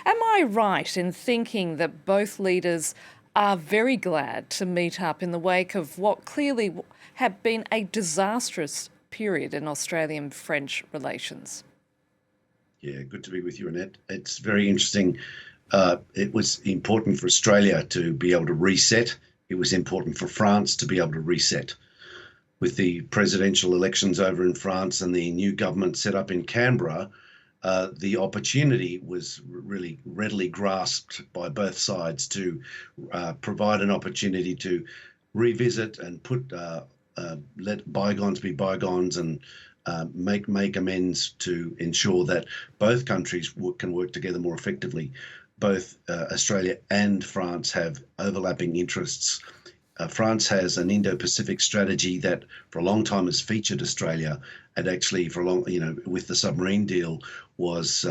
Am I right in thinking that both leaders are very glad to meet up in the wake of what clearly have been a disastrous period in Australian-French relations? Yeah, good to be with you, Annette. It's very interesting. It was important for Australia to be able to reset. It was important for France to be able to reset. With the presidential elections over in France and the new government set up in Canberra, the opportunity was really readily grasped by both sides to provide an opportunity to revisit and let bygones be bygones and make amends to ensure that both countries can work together more effectively. Both Australia and France have overlapping interests. France has an Indo-Pacific strategy that for a long time has featured Australia, and actually for a long, with the submarine deal was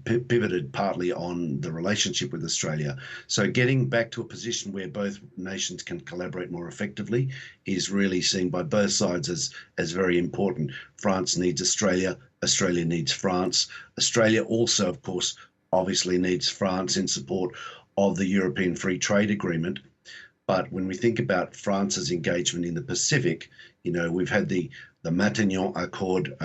pivoted partly on the relationship with Australia. So getting back to a position where both nations can collaborate more effectively is really seen by both sides as very important. France needs Australia, Australia needs France. Australia also, of course, obviously needs France in support of the European Free Trade Agreement. But when we think about France's engagement in the Pacific, we've had the Matignon Accord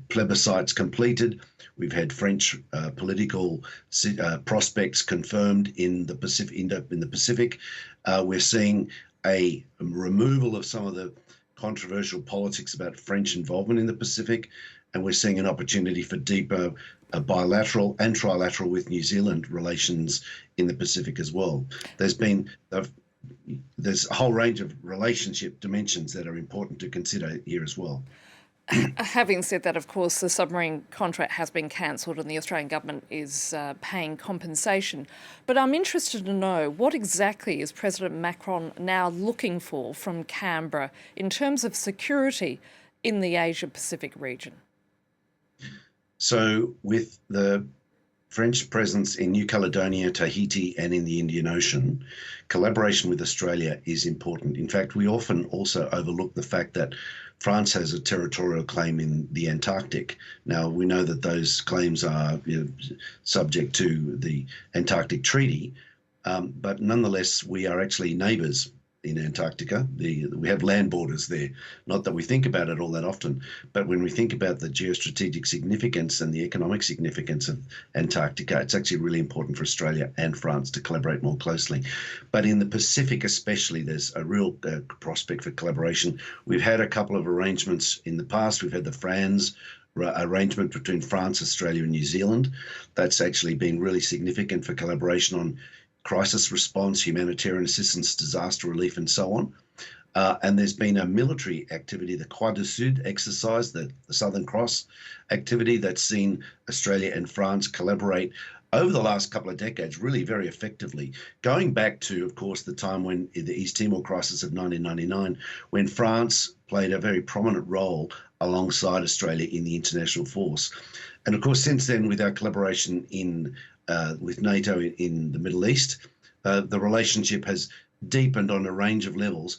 plebiscites completed. We've had French political prospects confirmed in the Pacific. We're seeing a removal of some of the controversial politics about French involvement in the Pacific, and we're seeing an opportunity for deeper bilateral and trilateral with New Zealand relations in the Pacific as well. There's a whole range of relationship dimensions that are important to consider here as well. Having said that, of course, the submarine contract has been cancelled and the Australian government is paying compensation. But I'm interested to know, what exactly is President Macron now looking for from Canberra in terms of security in the Asia-Pacific region? So with the French presence in New Caledonia, Tahiti, and in the Indian Ocean, collaboration with Australia is important. In fact, we often also overlook the fact that France has a territorial claim in the Antarctic. Now, we know that those claims are subject to the Antarctic Treaty, but nonetheless, we are actually neighbours in Antarctica. We have land borders there. Not that we think about it all that often, but when we think about the geostrategic significance and the economic significance of Antarctica, it's actually really important for Australia and France to collaborate more closely. But in the Pacific especially, there's a real prospect for collaboration. We've had a couple of arrangements in the past. We've had the FRANZ arrangement between France, Australia and New Zealand. That's actually been really significant for collaboration on crisis response, humanitarian assistance, disaster relief, and so on. And there's been a military activity, the Croix du Sud exercise, the Southern Cross activity, that's seen Australia and France collaborate over the last couple of decades really very effectively, going back to, of course, the time when the East Timor crisis of 1999, when France played a very prominent role alongside Australia in the international force. And of course, since then, with our collaboration with NATO in the Middle East, the relationship has deepened on a range of levels.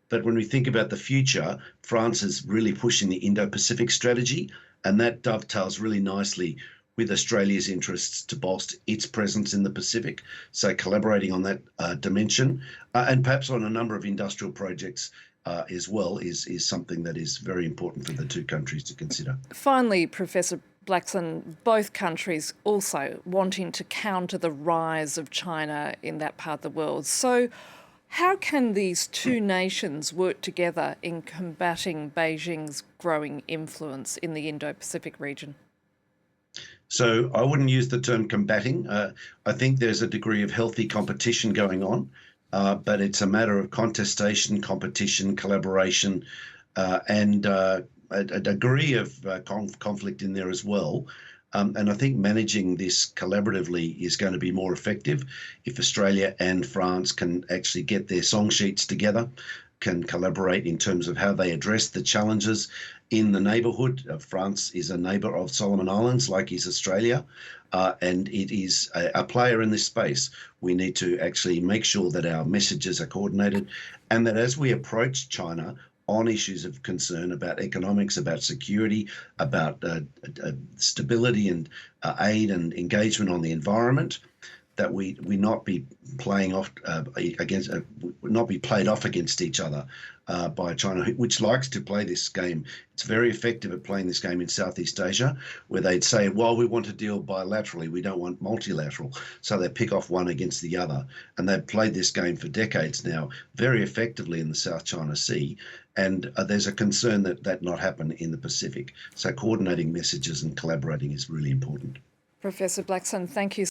But when we think about the future, France is really pushing the Indo-Pacific strategy, and that dovetails really nicely with Australia's interests to bolster its presence in the Pacific. So collaborating on that dimension, and perhaps on a number of industrial projects as well, is something that is very important for the two countries to consider. Finally, Professor Blackson, both countries also wanting to counter the rise of China in that part of the world. So how can these two nations work together in combating Beijing's growing influence in the Indo-Pacific region? So I wouldn't use the term combating. I think there's a degree of healthy competition going on, but it's a matter of contestation, competition, collaboration, and a degree of conflict in there as well. And I think managing this collaboratively is going to be more effective if Australia and France can actually get their song sheets together, can collaborate in terms of how they address the challenges in the neighbourhood. France is a neighbour of Solomon Islands, like is Australia, and it is a player in this space. We need to actually make sure that our messages are coordinated and that as we approach China on issues of concern about economics, about security, about stability and aid and engagement on the environment, that we not be playing off not be played off against each other by China, which likes to play this game. It's very effective at playing this game in Southeast Asia, where they'd say, well, we want to deal bilaterally, we don't want multilateral. So they pick off one against the other. And they've played this game for decades now, very effectively in the South China Sea. And there's a concern that that not happen in the Pacific. So coordinating messages and collaborating is really important. Professor Blackson, thank you